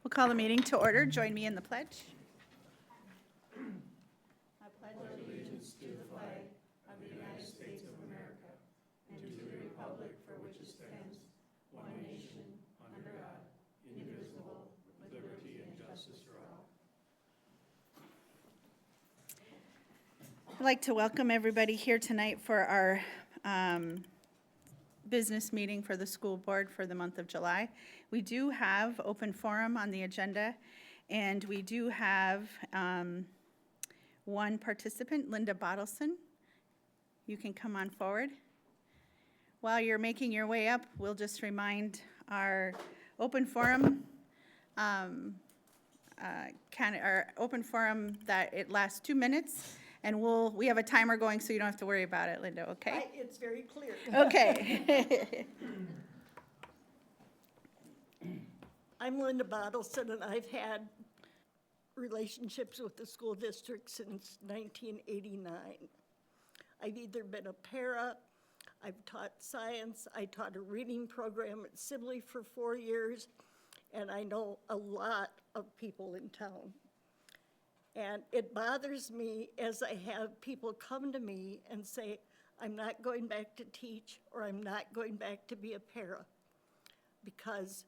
We'll call the meeting to order. Join me in the pledge. I'd like to welcome everybody here tonight for our business meeting for the school board for the month of July. We do have open forum on the agenda, and we do have one participant, Linda Bottleson. You can come on forward. While you're making your way up, we'll just remind our open forum that it lasts 2 minutes, and we have a timer going, so you don't have to worry about it, Linda, okay? It's very clear. Okay. I'm Linda Bottleson, and I've had relationships with the school district since 1989. I've either been a para, I've taught science, I taught a reading program at Sibley for 4 years, and I know a lot of people in town. And it bothers me as I have people come to me and say, I'm not going back to teach, or I'm not going back to be a para, because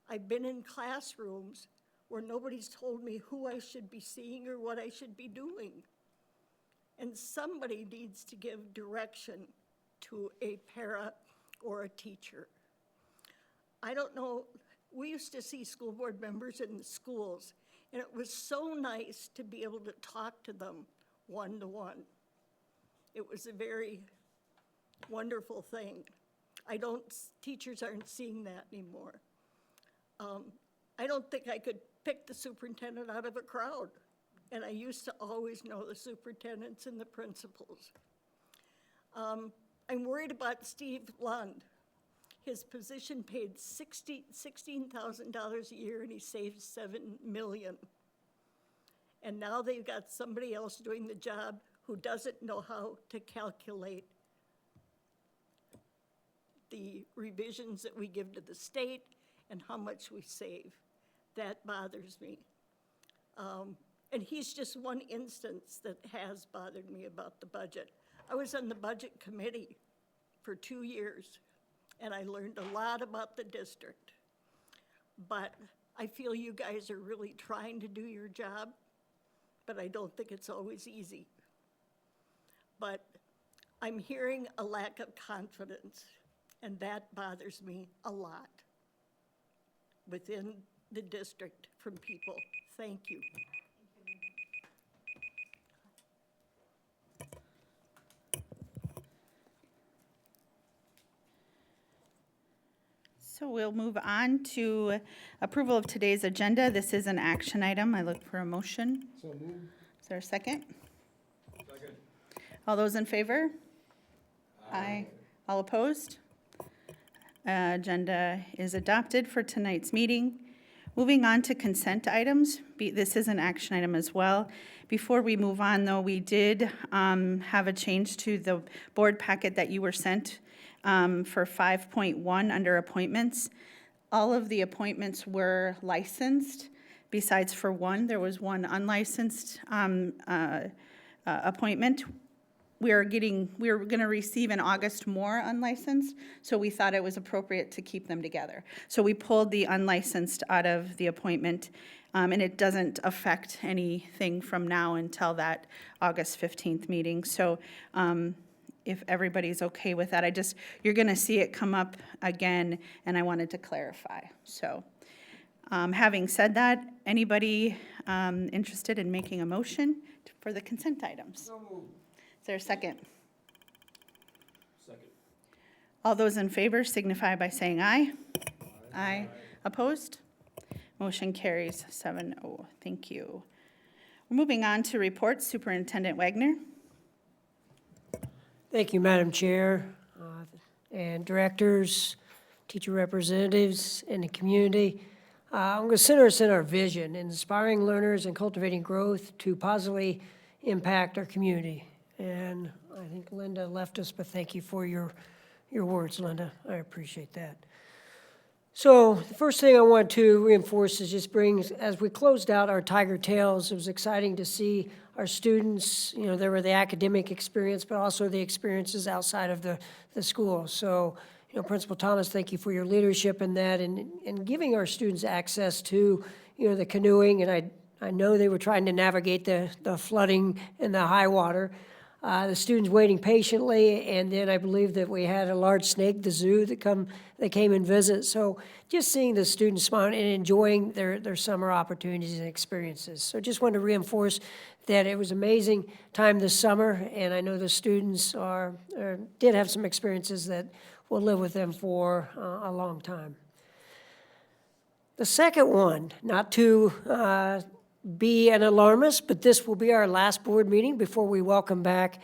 I've been in classrooms where nobody's told me who I should be seeing or what I should be doing. And somebody needs to give direction to a para or a teacher. I don't know, we used to see school board members in the schools, and it was so nice to be able to talk to them one-to-one. It was a very wonderful thing. Teachers aren't seeing that anymore. I don't think I could pick the superintendent out of a crowd, and I used to always know the superintendents and the principals. I'm worried about Steve Lund. His position paid $16,000 a year, and he saved $7 million. And now they've got somebody else doing the job who doesn't know how to calculate the revisions that we give to the state and how much we save. That bothers me. And he's just one instance that has bothered me about the budget. I was on the budget committee for 2 years, and I learned a lot about the district. But I feel you guys are really trying to do your job, but I don't think it's always easy. But I'm hearing a lack of confidence, and that bothers me a lot within the district from people. Thank you. So we'll move on to approval of today's agenda. This is an action item. I look for a motion. So moved. Is there a second? Second. All those in favor? Aye. All opposed? Agenda is adopted for tonight's meeting. Moving on to consent items. This is an action item as well. Before we move on, though, we did have a change to the board packet that you were sent for 5.1 under appointments. All of the appointments were licensed, besides for one. There was one unlicensed appointment. We're going to receive in August more unlicensed, so we thought it was appropriate to keep them together. So we pulled the unlicensed out of the appointment, and it doesn't affect anything from now until that August 15th meeting. So if everybody's okay with that, you're going to see it come up again, and I wanted to clarify. So having said that, anybody interested in making a motion for the consent items? So moved. Is there a second? Second. All those in favor signify by saying aye. Aye. Opposed? Motion carries 7-0. Thank you. We're moving on to reports. Superintendent Wagner. Thank you, Madam Chair, and directors, teacher representatives, and the community. I'm going to center us in our vision, inspiring learners and cultivating growth to positively impact our community. And I think Linda left us, but thank you for your words, Linda. I appreciate that. So the first thing I want to reinforce is just as we closed out our Tiger Tales, it was exciting to see our students, there were the academic experience, but also the experiences outside of the school. So, Principal Thomas, thank you for your leadership in that and giving our students access to, the canoeing. And I know they were trying to navigate the flooding and the high water. The students waiting patiently, and then I believe that we had a large snake, the zoo, that came and visit. So just seeing the students smile and enjoying their summer opportunities and experiences. So just wanted to reinforce that it was amazing time this summer, and I know the students did have some experiences that will live with them for a long time. The second one, not to be an alarmist, but this will be our last board meeting before we welcome back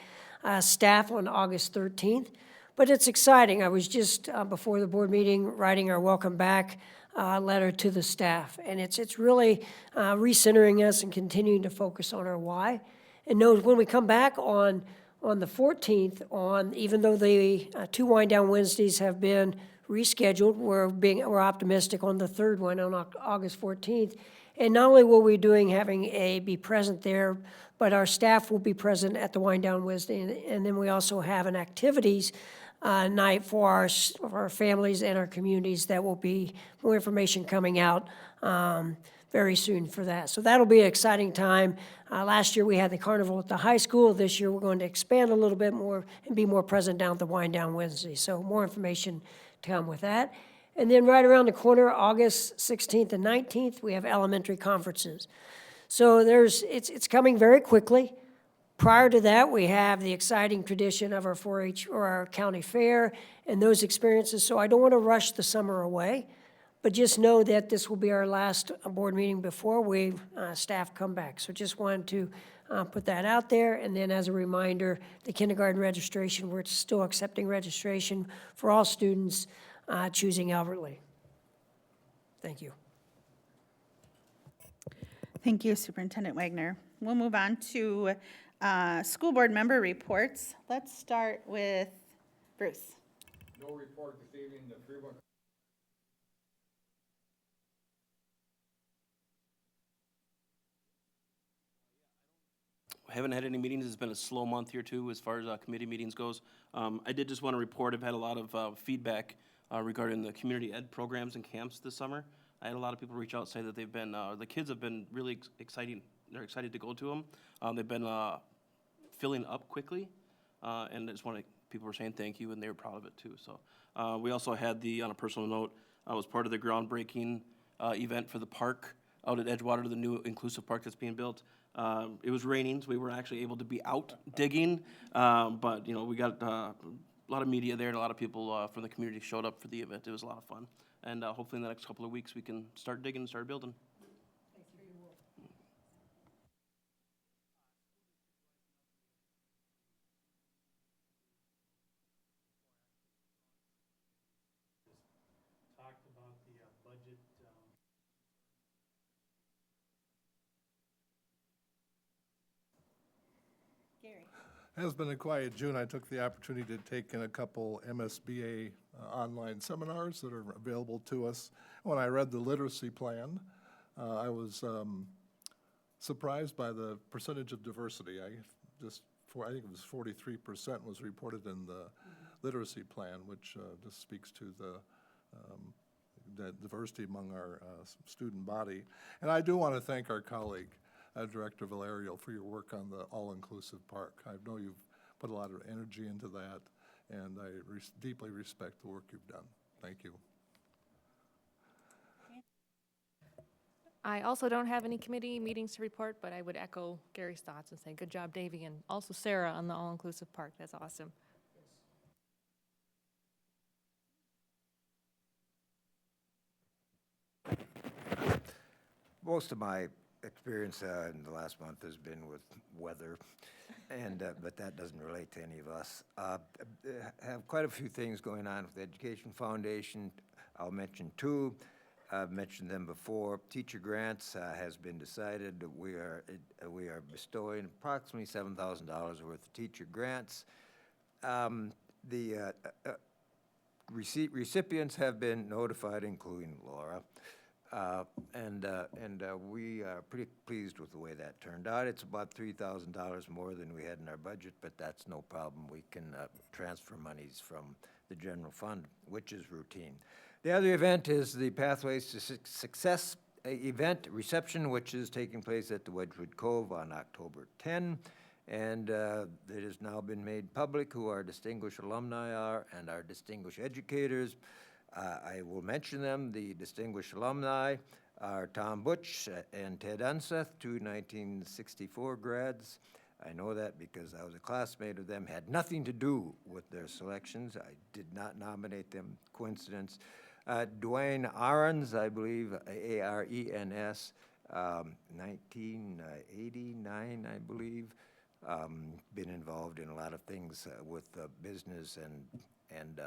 staff on August 13th. But it's exciting. I was just, before the board meeting, writing our welcome back letter to the staff. And it's really recentering us and continuing to focus on our why. And know when we come back on the 14th, even though the 2 Wind Down Wednesdays have been rescheduled, we're optimistic on the third one on August 14th. And not only will we be present there, but our staff will be present at the Wind Down Wednesday. And then we also have an activities night for our families and our communities that will be more information coming out very soon for that. So that'll be an exciting time. Last year we had the carnival at the high school. This year we're going to expand a little bit more and be more present down at the Wind Down Wednesday. So more information to come with that. And then right around the corner, August 16th and 19th, we have elementary conferences. So it's coming very quickly. Prior to that, we have the exciting tradition of our 4-H or our county fair and those experiences. So I don't want to rush the summer away, but just know that this will be our last board meeting before staff come back. So just wanted to put that out there. And then as a reminder, the kindergarten registration, we're still accepting registration for all students choosing Albert Lee. Thank you. Thank you, Superintendent Wagner. We'll move on to school board member reports. Let's start with Bruce. No report this evening. The Freeburg haven't had any meetings. It's been a slow month here too, as far as committee meetings goes. I did just want to report, I've had a lot of feedback regarding the community ed programs and camps this summer. I had a lot of people reach out and say that they've been, the kids have been really exciting. They're excited to go to them. They've been filling up quickly, and I just want to, people were saying thank you, and they were proud of it too. So we also had on a personal note, I was part of the groundbreaking event for the park out at Edgewater, the new inclusive park that's being built. It was raining, so we weren't actually able to be out digging, but we got a lot of media there, and a lot of people from the community showed up for the event. It was a lot of fun, and hopefully in the next couple of weeks we can start digging and start building. talked about the budget. Gary. It has been a quiet June. I took the opportunity to take in a couple MSBA online seminars that are available to us. When I read the literacy plan, I was surprised by the percentage of diversity. I think it was 43% was reported in the literacy plan, which just speaks to the diversity among our student body. And I do want to thank our colleague, Director Valerio, for your work on the all-inclusive park. I know you've put a lot of energy into that, and I deeply respect the work you've done. Thank you. I also don't have any committee meetings to report, but I would echo Gary's thoughts and say good job, Davey, and also Sarah on the all-inclusive park. That's awesome. Most of my experience in the last month has been with weather, but that doesn't relate to any of us. Have quite a few things going on with the Education Foundation. I'll mention two. I've mentioned them before. Teacher grants has been decided. We are bestowing approximately $7,000 worth of teacher grants. The Recipients have been notified, including Laura. And we are pretty pleased with the way that turned out. It's about $3,000 more than we had in our budget, but that's no problem. We can transfer monies from the general fund, which is routine. The other event is the Pathways to Success event reception, which is taking place at the Wedgewood Cove on October 10. And it has now been made public who our distinguished alumni are and our distinguished educators. I will mention them. The distinguished alumni are Tom Butch and Ted Unseth, two 1964 grads. I know that because I was a classmate of them, had nothing to do with their selections. I did not nominate them, coincidence. Dwayne Ahrens, I believe, A-R-E-N-S, 1989, I believe. Been involved in a lot of things with business and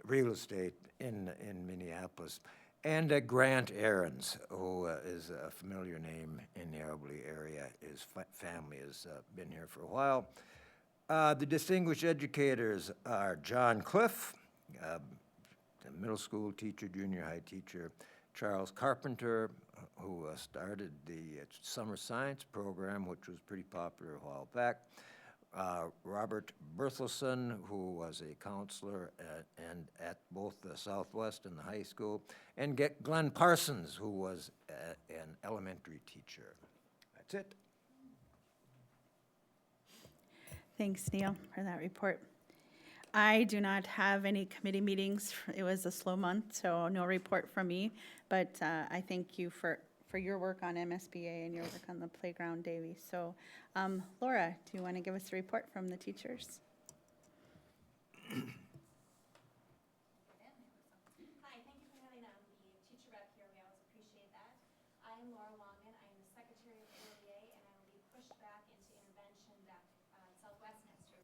real estate in Minneapolis. And Grant Ahrens, who is a familiar name in the Albany area. His family has been here for a while. The distinguished educators are John Cliff, a middle school teacher, junior high teacher, Charles Carpenter, who started the summer science program, which was pretty popular a while back, Robert Berthelsen, who was a counselor and at both the Southwest and the high school, and Glenn Parsons, who was an elementary teacher. That's it. Thanks, Neil, for that report. I do not have any committee meetings. It was a slow month, so no report from me. But I thank you for your work on MSBA and your work on the playground, Davy. So, Laura, do you want to give us a report from the teachers? Hi, thank you for having the teacher rep here. We always appreciate that. I am Laura Longman. I am the secretary of OEA, and I will be pushed back into intervention back Southwest next year.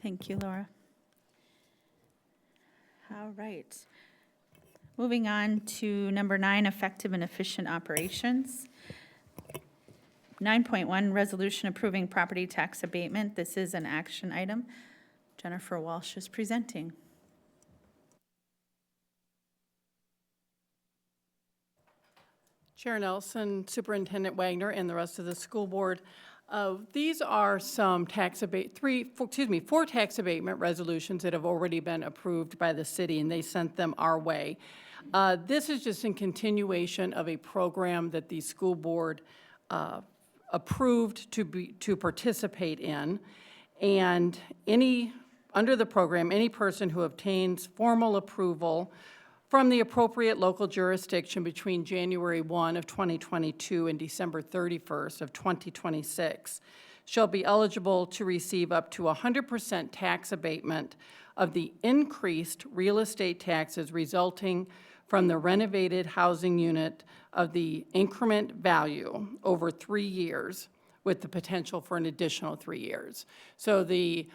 Thank you, Laura. All right. Moving on to number 9, effective and efficient operations. 9.1, resolution approving property tax abatement. This is an action item. Jennifer Walsh is presenting. Chair Nelson, Superintendent Wagner, and the rest of the school board. These are some four tax abatement resolutions that have already been approved by the city, and they sent them our way. This is just in continuation of a program that the school board approved to participate in. And under the program, any person who obtains formal approval from the appropriate local jurisdiction between January 1 of 2022 and December 31st of 2026 shall be eligible to receive up to 100% tax abatement of the increased real estate taxes resulting from the renovated housing unit of the increment value over 3 years, with the potential for an additional 3 years. So the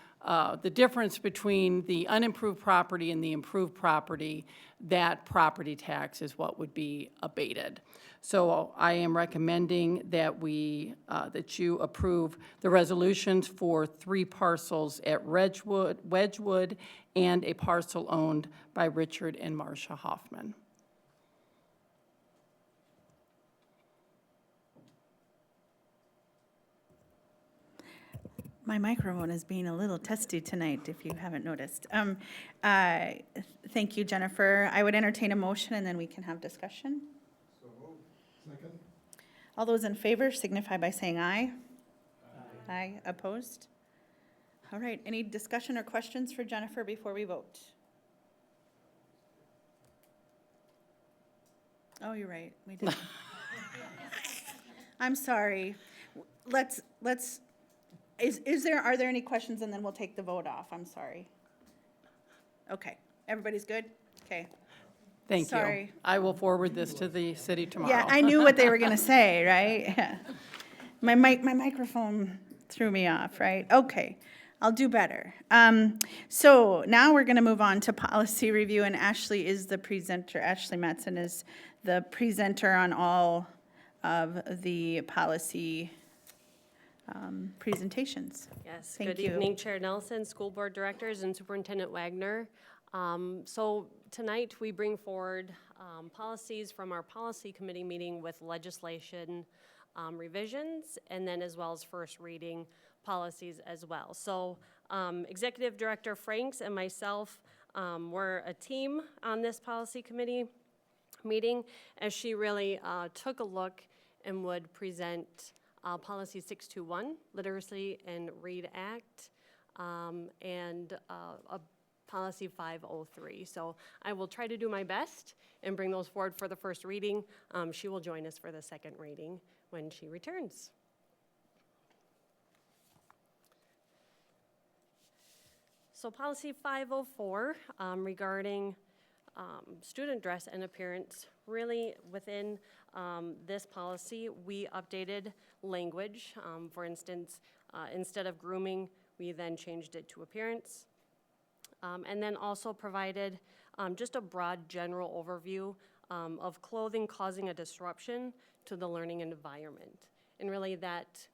difference between the unimproved property and the improved property, that property tax is what would be abated. So I am recommending that that you approve the resolutions for 3 parcels at Wedgewood and a parcel owned by Richard and Marcia Hoffman. My microphone is being a little testy tonight, if you haven't noticed. Thank you, Jennifer. I would entertain a motion, and then we can have discussion. Second? All those in favor signify by saying aye. Aye. Opposed? All right, any discussion or questions for Jennifer before we vote? Oh, you're right, we did. I'm sorry. Are there any questions, and then we'll take the vote off? I'm sorry. Okay, everybody's good? Okay. Thank you. Sorry. I will forward this to the city tomorrow. Yeah, I knew what they were gonna say, right? Yeah. My microphone threw me off, right? Okay, I'll do better. So now we're gonna move on to policy review, and Ashley is the presenter. Ashley Mattson is the presenter on all of the policy presentations. Yes, Thank good you. evening, Chair Nelson, school board directors, and Superintendent Wagner. So tonight, we bring forward policies from our policy committee meeting with legislation revisions, and then as well as first reading policies as well. So Executive Director Franks and myself were a team on this policy committee meeting, as she really took a look and would present Policy 621, Literacy and Read Act, and Policy 503. So I will try to do my best and bring those forward for the first reading. She will join us for the second reading when she returns. So Policy 504 regarding student dress and appearance, really within this policy, we updated language. For instance, instead of grooming, we then changed it to appearance. And then also provided just a broad general overview of clothing causing a disruption to the learning environment. And really that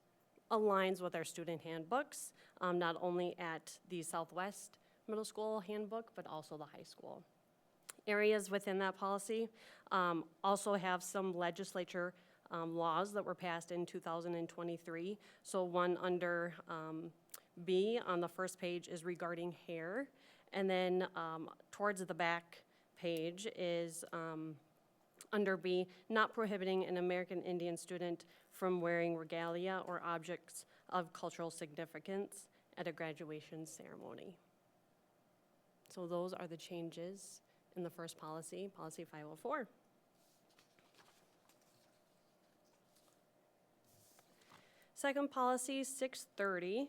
aligns with our student handbooks, not only at the Southwest Middle School handbook, but also the high school. Areas within that policy also have some legislature laws that were passed in 2023. So one under B on the first page is regarding hair. And then towards the back page is under B, not prohibiting an American Indian student from wearing regalia or objects of cultural significance at a graduation ceremony. So those are the changes in the first policy, Policy 504. Second policy, 630.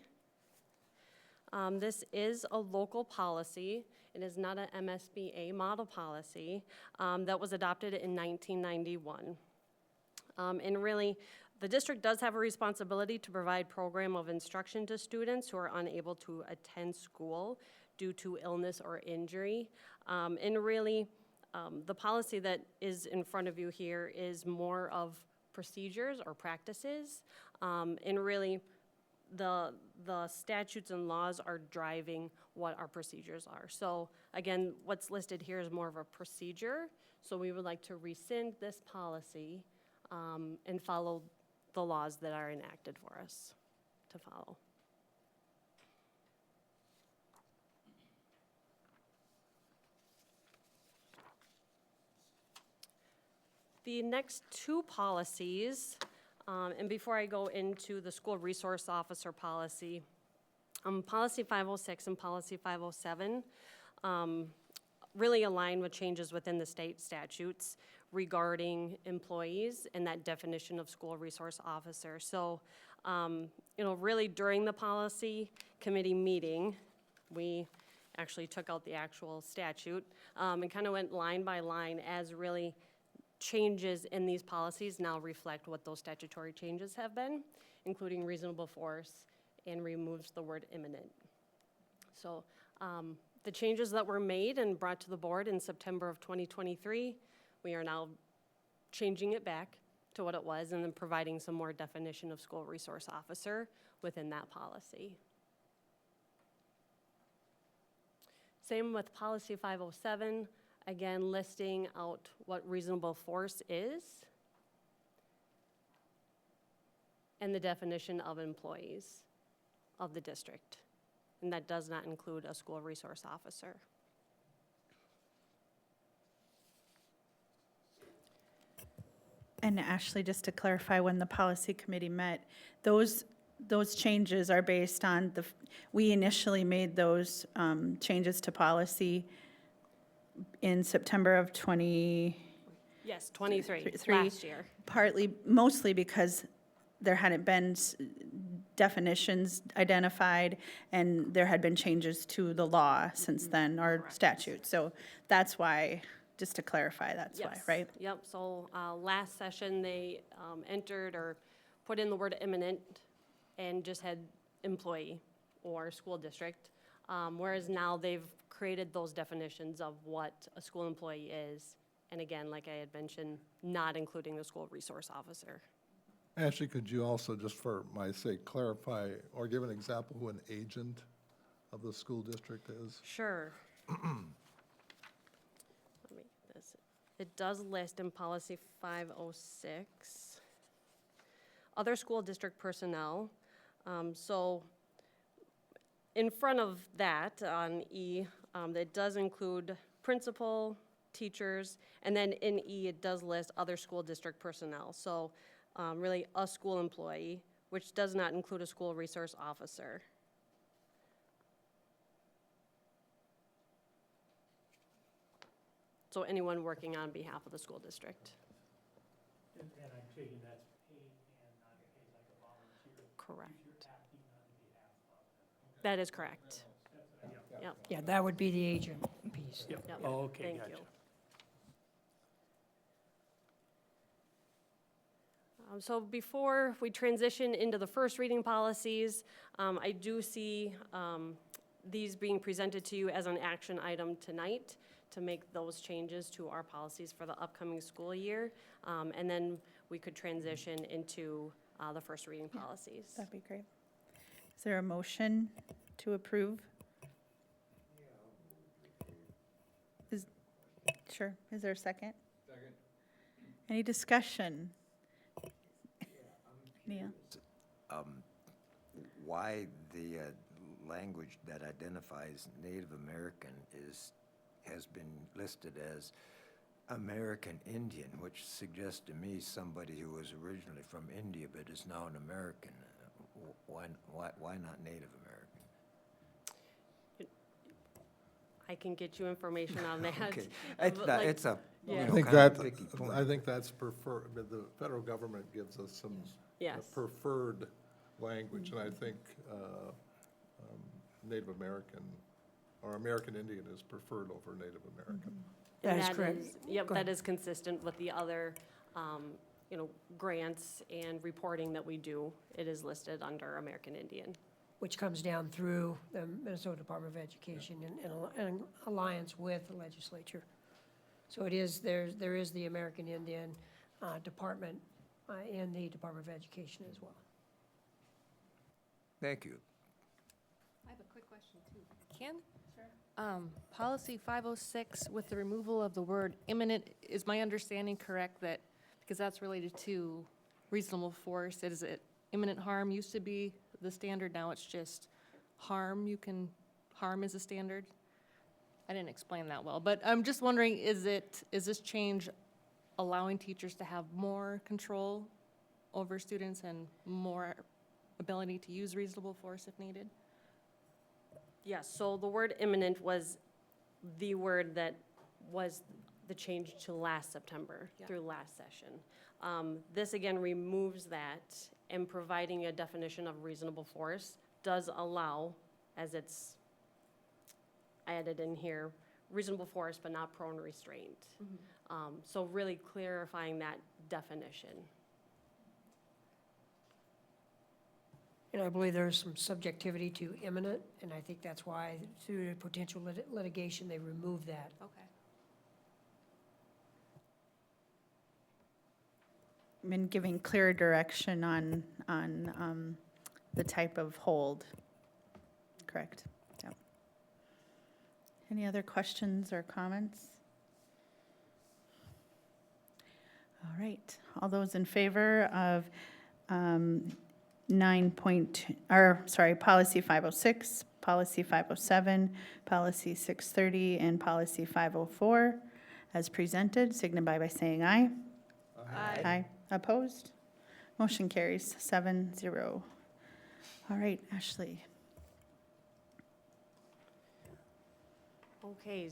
This is a local policy. It is not an MSBA model policy that was adopted in 1991. And really, The district does have a responsibility to provide program of instruction to students who are unable to attend school due to illness or injury. And really, the policy that is in front of you here is more of procedures or practices. And really, the statutes and laws are driving what our procedures are. So again, what's listed here is more of a procedure. So we would like to rescind this policy and follow the laws that are enacted for us to follow. The next two policies, and before I go into the school resource officer policy, policy 506 and policy 507 really align with changes within the state statutes regarding employees and that definition of school resource officer. So, really during the policy committee meeting, we actually took out the actual statute and kind of went line by line as really changes in these policies now reflect what those statutory changes have been, including reasonable force, and removes the word imminent. So the changes that were made and brought to the board in September of 2023, we are now changing it back to what it was and then providing some more definition of school resource officer within that policy. Same with policy 507. Again, listing out what reasonable force is and the definition of employees of the district. And that does not include a school resource officer. And Ashley, just to clarify, when the policy committee met, those changes are based on we initially made those changes to policy in September of 20. Yes, 23, Three. last year. Mostly because there hadn't been definitions identified, and there had been changes to the law since then, or statute. So that's why, just to clarify, that's why, Yes. right? Yep, so last session, they entered or put in the word imminent and just had employee or school district, whereas now they've created those definitions of what a school employee is. And again, like I had mentioned, not including the school resource officer. Ashley, could you also, just for my sake, clarify or give an example who an agent of the school district is? Sure. Let me get this. It does list in policy 506, other school district personnel. So in front of that on E, it does include principal, teachers, and then in E, it does list other school district personnel. So really a school employee, which does not include a school resource officer. So anyone working on behalf of the school district. And I'm taking that's paid and not paid like a volunteer. Correct. You're acting on behalf of them. That is correct. Yep, Yeah, that would be the agent piece. yep. Oh, okay, Thank gotcha. you. So before we transition into the first reading policies, I do see these being presented to you as an action item tonight to make those changes to our policies for the upcoming school year. And then we could transition into the first reading policies. That'd be great. Is there a motion to approve? Sure. Is there a second? Second. Any discussion? Neil? Why the language that identifies Native American has been listed as American Indian, which suggests to me somebody who was originally from India but is now an American. Why not Native American? I can get you information on that. Okay, Like- it's a, you Yeah. know, I think kind of that, picky point. I think that's preferred, but the federal government gives us some Yes. preferred language, and I think Native American, or American Indian is preferred over Native American. That And is correct. Yep, Go that ahead. is consistent with the other grants and reporting that we do, it is listed under American Indian. Which comes down through the Minnesota Department of Education in alliance with the legislature. So it is, there is the American Indian Department in the Department of Education as well. Thank you. I have a quick question too. Ken? Sure. Policy 506 with the removal of the word imminent, is my understanding correct that, because that's related to reasonable force, is it imminent harm used to be the standard, now it's just harm is a standard? I didn't explain that well, but I'm just wondering, is this change allowing teachers to have more control over students and more ability to use reasonable force if needed? Yes, so the word imminent was the word that was the change to last September through last session. This again removes that, and providing a definition of reasonable force does allow, as it's added in here, reasonable force but not prone restraint. So really clarifying that definition. And I believe there's some subjectivity to imminent, and I think that's why through the potential litigation, they removed that. Okay. And giving clear direction on the type of hold. Correct. Yeah. Any other questions or comments? All right. All those in favor of policy 506, policy 507, policy 630, and policy 504 as presented, signify by saying aye. Aye. Aye. Opposed? Motion carries 7-0. All right, Ashley. Okay,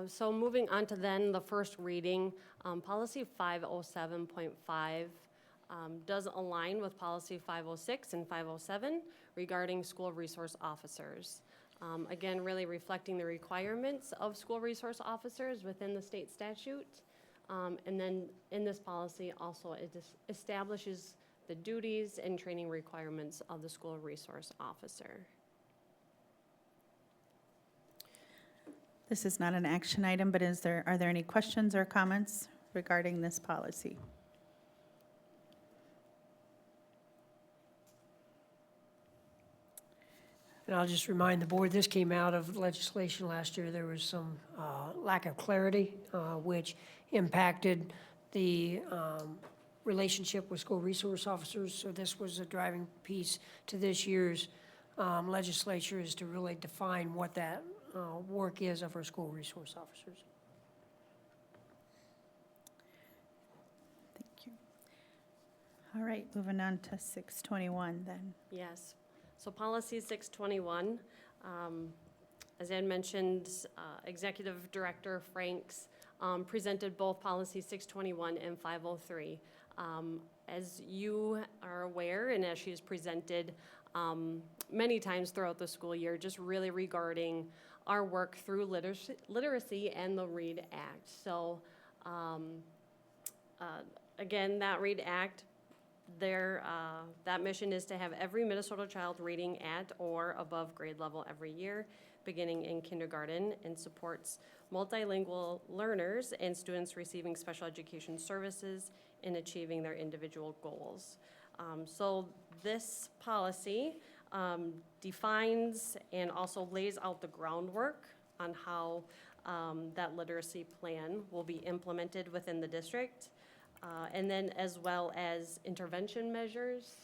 so moving on to then the first reading, policy 507.5 does align with policy 506 and 507 regarding school resource officers. Again, really reflecting the requirements of school resource officers within the state statute. And then in this policy also, it establishes the duties and training requirements of the school resource officer. This is not an action item, but are there any questions or comments regarding this policy? And I'll just remind the board, this came out of legislation last year. There was some lack of clarity, which impacted the relationship with school resource officers. So this was a driving piece to this year's legislature, is to really define what that work is of our school resource officers. Thank you. All right, moving on to 621 then. Yes. So policy 621, as Ed mentioned, Executive Director Franks presented both policy 621 and 503. As you are aware, and as she has presented many times throughout the school year, just really regarding our work through literacy and the READ Act. So again, that READ Act, that mission is to have every Minnesota child reading at or above grade level every year, beginning in kindergarten, and supports multilingual learners and students receiving special education services in achieving their individual goals. So this policy defines and also lays out the groundwork on how that literacy plan will be implemented within the district. And then as well as intervention measures,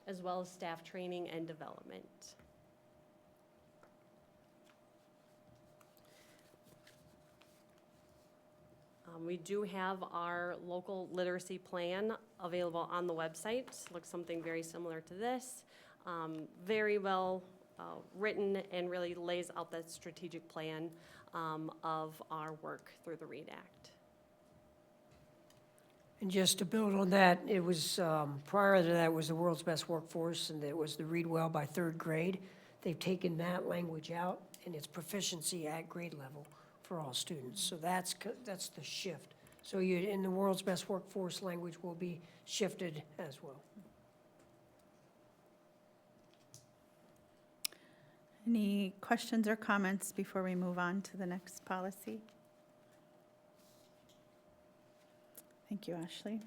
as well as staff training and development. We do have our local literacy plan available on the website. Looks something very similar to this. Very well written and really lays out that strategic plan of our work through the READ Act. And just to build on that, it was, prior to that was the world's best workforce, and it was the read well by third grade. They've taken that language out, and it's proficiency at grade level for all students. So that's the shift So you, in the world's best workforce language will be shifted as well. Any questions or comments before we move on to the next policy? Thank you, Ashley.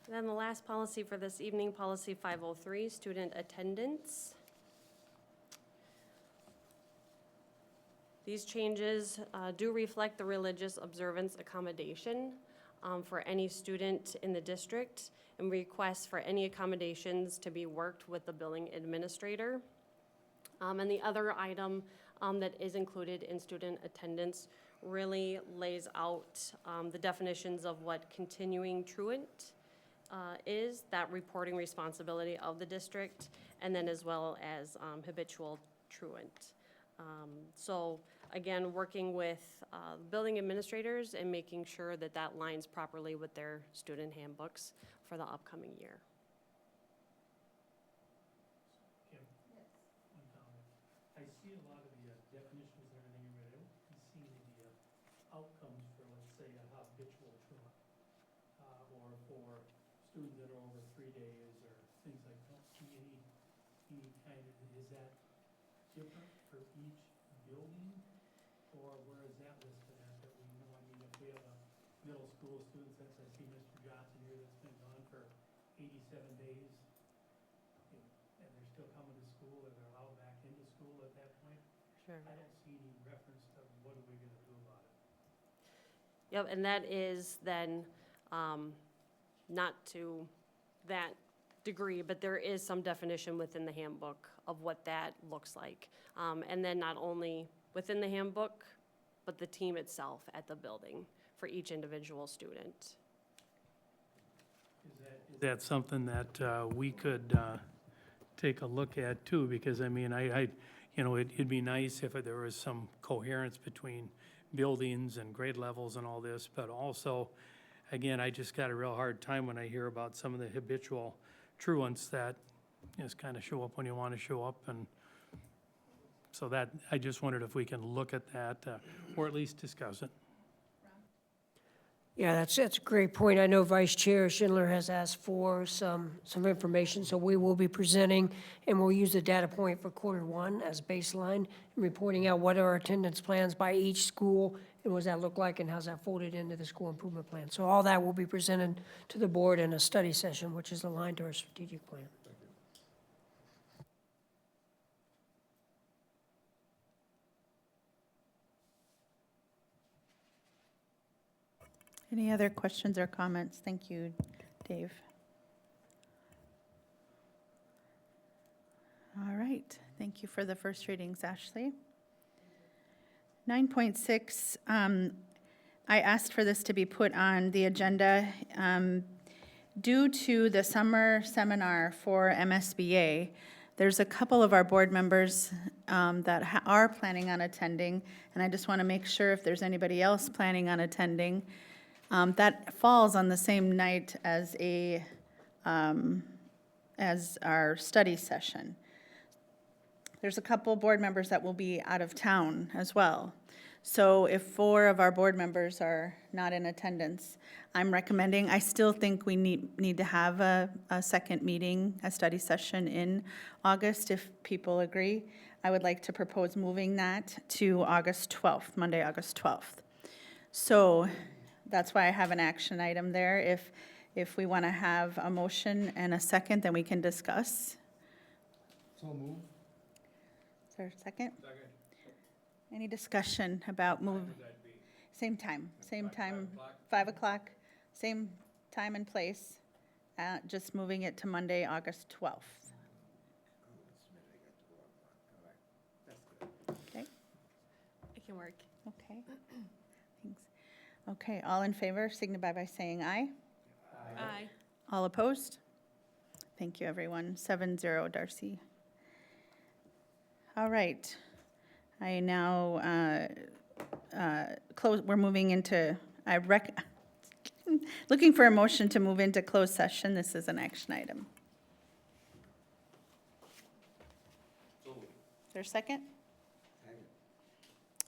Then the last policy for this evening, Policy 503, student attendance. These changes do reflect the religious observance accommodation for any student in the district and requests for any accommodations to be worked with the billing administrator. And the other item that is included in student attendance really lays out the definitions of what continuing truant is, that reporting responsibility of the district, and then as well as habitual truant. So again, working with building administrators and making sure that that lines properly with their student handbooks for the upcoming year. Kim? One comment. I see a lot of the definitions and everything you read. I don't see the outcomes for, let's say, a habitual truant, or for students that are over 3 days or things like that. Do you see any kind of, is that different for each building? Or where is that listed at that we know? I mean, if we have a middle school student, since I see Mr. Johnson here that's been gone for 87 days, you know, and they're still coming to school, or they're allowed back into school at that point, Sure. I don't see any reference to what are we gonna do about it. Yep, and that is then, not to that degree, but there is some definition within the handbook of what that looks like. And then not only within the handbook, but the team itself at the building for each individual student. Is that something that we could take a look at too? Because I mean, you know, it'd be nice if there was some coherence between buildings and grade levels and all this, but also, again, I just got a real hard time when I hear about some of the habitual truants that just kind of show up when you want to show up, and so that, I just wondered if we can look at that, or at least discuss it. Yeah, that's a great point. I know Vice Chair Schindler has asked for some information, so we will be presenting, and we'll use the data point for Q1 as baseline, and reporting out what are our attendance plans by each school, and what does that look like, and how's that folded into the school improvement plan. So all that will be presented to the board in a study session, which is aligned to our strategic plan. Any other questions or comments? Thank you, Dave. All right, thank you for the first readings, Ashley. 9.6, I asked for this to be put on the agenda due to the summer seminar for MSBA. There's a couple of our board members that are planning on attending, and I just want to make sure if there's anybody else planning on attending. That falls on the same night as as our study session. There's a couple board members that will be out of town as well. So if 4 of our board members are not in attendance, I'm recommending, I still think we need to have a second meeting, a study session in August, if people agree. I would like to propose moving that to August 12th, Monday, August 12th. So that's why I have an action item there. If we want to have a motion and a second, then we can discuss. So move. Is there a second? Second. Any discussion about move? Same time, 5 o'clock, same time and place, just moving it to Monday, August 12th. Okay, It can work. okay. Thanks. Okay, all in favor, signify by saying aye. Aye. All opposed? Thank you, everyone. 7-0, Darcy. All right. I now close, we're moving into, looking for a motion to move into closed session. This is an action item. Is there a second?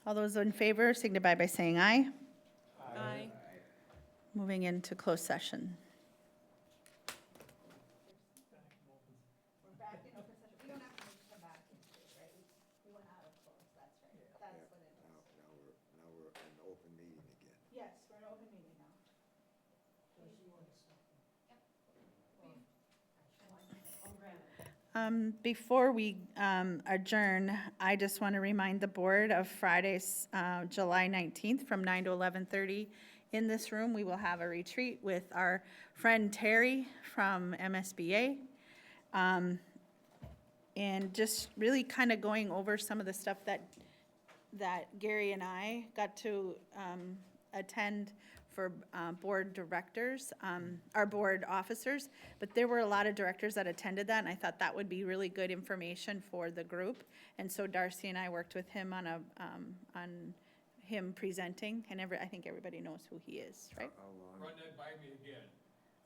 All those in favor signify by saying aye. Aye. Moving into closed session. Now we're in open meeting again. Yes, we're in open meeting now. Before we adjourn, I just want to remind the board of Friday's, July 19th, from 9 to 11:30. In this room, we will have a retreat with our friend Terry from MSBA. And just really kind of going over some of the stuff that Gary and I got to attend for board directors, our board officers, but there were a lot of directors that attended that, and I thought that would be really good information for the group. And so Darcy and I worked with him on on him presenting, and I think everybody knows who he is, right? How long? Run that by me again.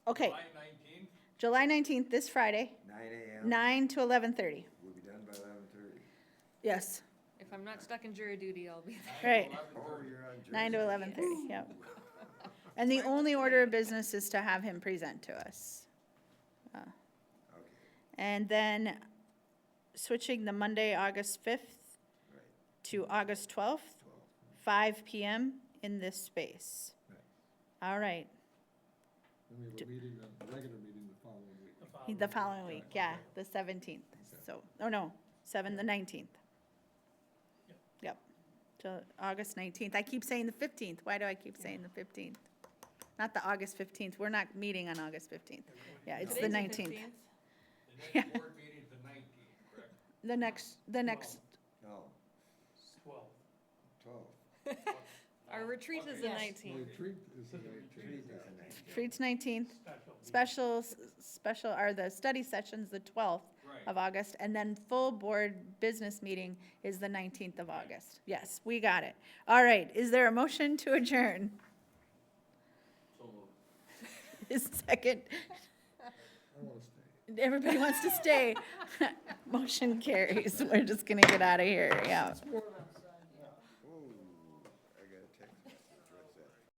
Okay, July 19th? July 19th, this Friday, 9 a.m.? 9 to 11:30. We'll be done by 11:30. Yes, If I'm not stuck in jury duty, I'll be there. right. Oh, you're on jury 9 to duty. 11:30, yep. And the only order of business is to have him present to us. Okay. And then switching the Monday, August 5th Right. to August 12th, 5 PM in this space. Right. All right, And we have a meeting, a regular meeting the following week. the following week, yeah, the 17th. So, oh no, the 19th. Yep, so August 19th. I keep saying the 15th. Why do I keep saying the 15th? Not the August 15th. We're not meeting on August 15th. Yeah, it's the Today's 19th. 15th. The next board meeting's the 19th, correct? The next, No, 12. 12. Our retreat is the Yes. 19th. Retreat is the 19th. Retreat is the 19th. retreat's 19th. Special. Special are the study sessions, the 12th of August, and then full board business meeting is the 19th of August. Yes, we got it. All right, is there a motion to adjourn? Is second, I want to stay. everybody wants to stay. Motion carries. We're just gonna get out of here, yeah. It's more